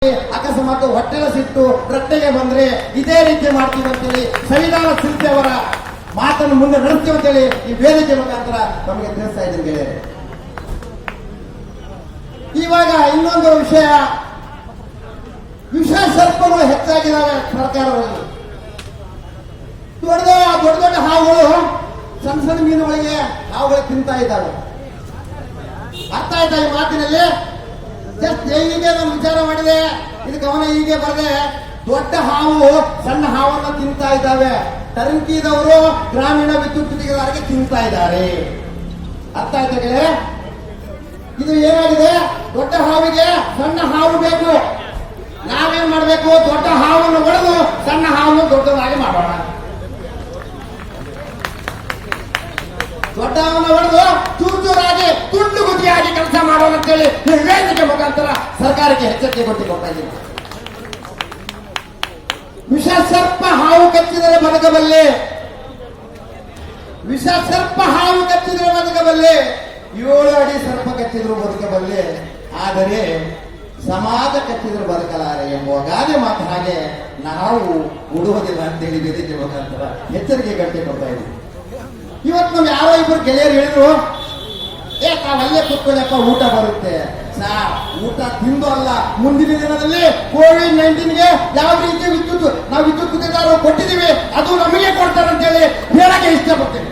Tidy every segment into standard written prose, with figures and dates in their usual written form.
ಅಕಸ್ಮಾತ್ ಹೊಟ್ಟೆಲ ಸಿಟ್ಟು ರಟ್ಟೆಗೆ ಬಂದ್ರೆ ಇದೇ ರೀತಿ ಮಾಡ್ತೀವಿ ಅಂತೇಳಿ ಸಂವಿಧಾನ ಶಿಲ್ಪಿ ಅವರ ಮಾತನ್ನು ಮುಂದೆ ನಡೆಸ್ತೀವಿ ಅಂತೇಳಿ ಈ ವೇದಿಕೆ ಮುಖಾಂತರ ನಮಗೆ ತಿಳಿಸ್ತಾ ಇದ್ದೀನಿ ಗೆಳೆಯರೆ. ಇವಾಗ ಇನ್ನೊಂದು ವಿಷಯ, ವಿಷ ಸರ್ಪಗಳು ಹೆಚ್ಚಾಗಿದ್ದಾವೆ ಸರ್ಕಾರದಲ್ಲಿ. ದೊಡ್ಡ ದೊಡ್ಡ ಹಾವುಗಳು ಸಣ್ಣ ಸಣ್ಣ ಮೀನುಗಳಿಗೆ ಹಾವುಗಳು ತಿಂತಾ ಇದ್ದಾವೆ. ಅರ್ಥ ಆಯ್ತಾ ಈ ಮಾತಿನಲ್ಲಿ? ಜಸ್ಟ್ ಹೀಗೆ ನಾನು ವಿಚಾರ ಮಾಡಿದೆ, ಇದು ಗಮನ ಹೀಗೆ ಬರದೆ ದೊಡ್ಡ ಹಾವು ಸಣ್ಣ ಹಾವನ್ನು ತಿಂತಾ ಇದ್ದಾವೆ. ಟರ್ಕಿದವರು ಗ್ರಾಮೀಣ ವಿದ್ಯುತ್ ಗುತ್ತಿಗೆದಾರರಿಗೆ ತಿಂತಾ ಇದ್ದಾರೆ. ಅರ್ಥ ಆಯ್ತಾ ಗೆಳೆಯರೆ? ಇದು ಏನಾಗಿದೆ, ದೊಡ್ಡ ಹಾವಿಗೆ ಸಣ್ಣ ಹಾವು ಬೇಕು. ನಾವೇನ್ ಮಾಡಬೇಕು, ದೊಡ್ಡ ಹಾವನ್ನು ಹೊಡೆದು ಸಣ್ಣ ಹಾವನ್ನು ದೊಡ್ಡದಾಗಿ ಮಾಡೋಣ. ದೊಡ್ಡ ಹಾವನ್ನು ಹೊಡೆದು ಚೂರು ಚೂರಾಗಿ ತುಂಡು ಗುತ್ತಿಯಾಗಿ ಕೆಲಸ ಮಾಡೋಣ ಅಂತೇಳಿ ವೇದಿಕೆ ಮುಖಾಂತರ ಸರ್ಕಾರಕ್ಕೆ ಎಚ್ಚರಿಕೆ ಕೊಡ್ತಾ ಇದ್ದೀನಿ. ವಿಷ ಸರ್ಪ ಹಾವು ಕಚ್ಚಿದರೆ ಬದುಕಬಲ್ಲೆ, ವಿಷ ಸರ್ಪ ಹಾವು ಕಚ್ಚಿದರೆ ಬದುಕಬಲ್ಲೆ, 7 ಅಡಿ ಸರ್ಪ ಕಚ್ಚಿದ್ರು ಬದುಕಬಲ್ಲೆ, ಆದರೆ ಸಮಾಜ ಕಚ್ಚಿದ್ರು ಬದುಕಲಾರೆ ಎಂಬ ಗಾದೆ ಮಾತು ಹಾಗೆ ನಾವು ಉಡುವುದಿಲ್ಲ ಅಂತೇಳಿ ವೇದಿಕೆ ಮುಖಾಂತರ ಎಚ್ಚರಿಕೆ ಗಂಟೆ ಕೊಡ್ತಾ ಇದ್ದೀವಿ. ಇವತ್ತು ನಾವು ಯಾರೋ ಇಬ್ಬರು ಗೆಳೆಯರು ಹೇಳಿದ್ರು, ತಾವಲ್ಲೇ ಕುತ್ಕೊಳ್ಳಪ್ಪ ಊಟ ಬರುತ್ತೆ. ಊಟ ತಿಂದು ಅಲ್ಲ, ಮುಂದಿನ ದಿನದಲ್ಲಿ ಕೋವಿಡ್-19ಗೆ ಯಾವ ರೀತಿ ನಾವು ವಿದ್ಯುತ್ ಗುತ್ತಿಗೆದಾರರು ಕೊಟ್ಟಿದ್ದೀವಿ ಅದು ನಮಗೆ ಕೊಡ್ತಾರೆ ಅಂತೇಳಿ ಹೇಳಕ್ಕೆ ಇಷ್ಟಪಡ್ತೇವೆ.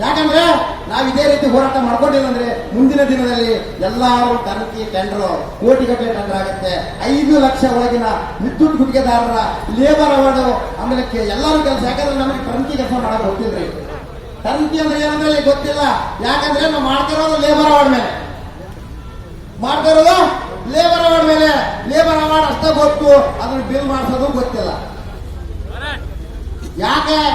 ಯಾಕಂದ್ರೆ ನಾವು ಇದೇ ರೀತಿ ಹೋರಾಟ ಮಾಡ್ಕೊಂಡಿಲ್ಲ ಅಂದ್ರೆ ಮುಂದಿನ ದಿನದಲ್ಲಿ ಎಲ್ಲರೂ ಟರ್ಕಿ ಟೆಂಡರ್ ಕೋಟಿಗಟ್ಟಲೆ ಟೆಂಡರ್ ಆಗುತ್ತೆ. 5 ಲಕ್ಷ ಒಳಗಿನ ವಿದ್ಯುತ್ ಗುತ್ತಿಗೆದಾರರ ಲೇಬರ್ ಅವಾರ್ಡ್, ಆಮೇಲೆ ಎಲ್ಲರೂ ಕೆಲಸ. ಯಾಕಂದ್ರೆ ನಮಗೆ ಟರ್ಕಿ ಕೆಲಸ ಮಾಡಕ್ ಗೊತ್ತಿಲ್ರಿ. ಟರ್ಕಿ ಅಂದ್ರೆ ಏನಂದ್ರೆ ಗೊತ್ತಿಲ್ಲ. ಯಾಕಂದ್ರೆ ನಾವು ಮಾಡ್ತಿರೋದು ಲೇಬರ್ ಅವಾರ್ಡ್ ಮೇಲೆ, ಲೇಬರ್ ಅವಾರ್ಡ್ ಅಷ್ಟೇ ಗೊತ್ತು, ಅದನ್ನ ಬಿಲ್ ಮಾಡಿಸೋದು ಗೊತ್ತಿಲ್ಲ. ಯಾಕೆ